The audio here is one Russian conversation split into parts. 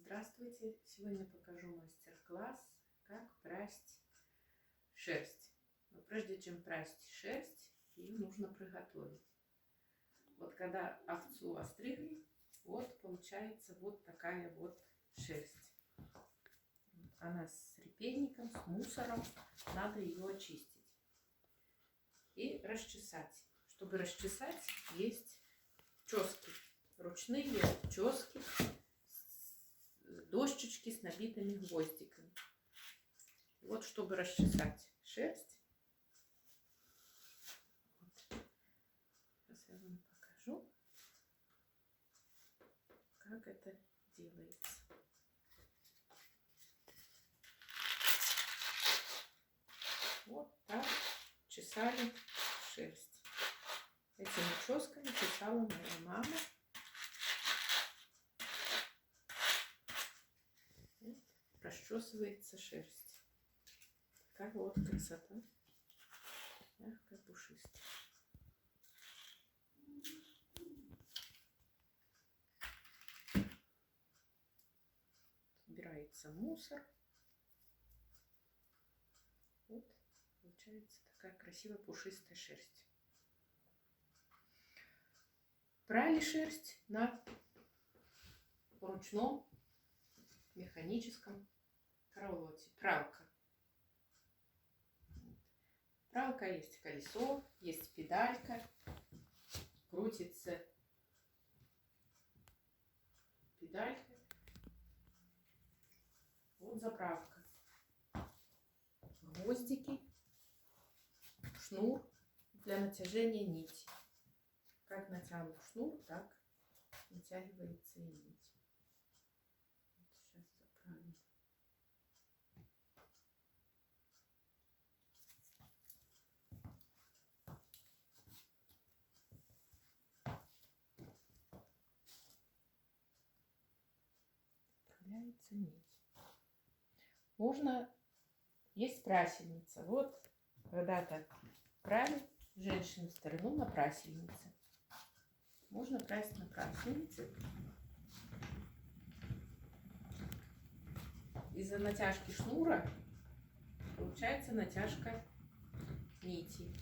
Здравствуйте! Сегодня покажу мастер-класс, как прасть шерсть. Но прежде чем прасть шерсть, ее нужно приготовить. Вот когда овцу остригли, вот получается вот такая вот шерсть. Она с репейником, с мусором, надо ее очистить и расчесать. Чтобы расчесать, есть чески, ручные чески, дощечки с набитыми гвоздиками. Вот чтобы расчесать шерсть. Вот. Сейчас я вам покажу, как это делается. Вот так чесали шерсть. Этими ческами чесала моя мама. Расчесывается шерсть. Такая вот красота. Мягкая, пушистая. Убирается мусор. Вот получается такая красивая пушистая шерсть. Прали шерсть на ручном механическом караулоте. Пралка. Пралка, есть колесо, есть педалька. Крутится педалька. Вот заправка. Гвоздики. Шнур для натяжения нити. Как натянут шнур, так натягивается и нить. Вот сейчас заправим. Заправляется нить. Можно, есть прасельница. Вот когда-то прали женщины в старину на прасельнице. Можно прасть на прасельнице. Из-за натяжки шнура получается натяжка нити.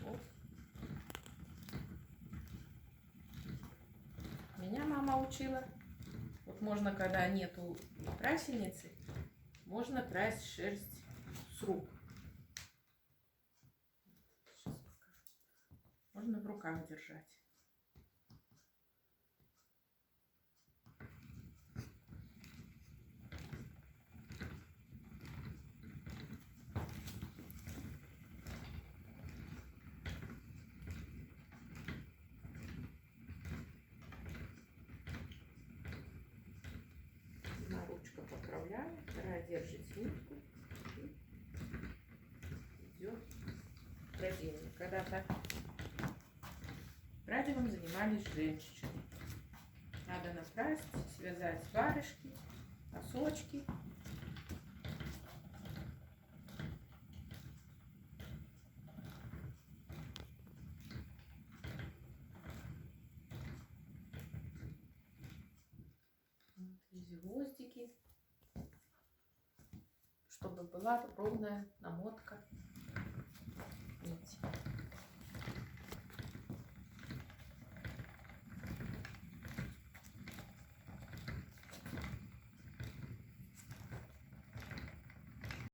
Вот. Меня мама учила. Вот можно, когда нету прасельницы, можно прасть шерсть с рук. Сейчас покажу. Можно в руках держать. Одна ручка поправляет, вторая держит нитку и идет прядение. Когда-то прадевом занимались женщины. Надо напрасть, связать варежки, носочки. Здесь гвоздики, чтобы была ровная намотка нити.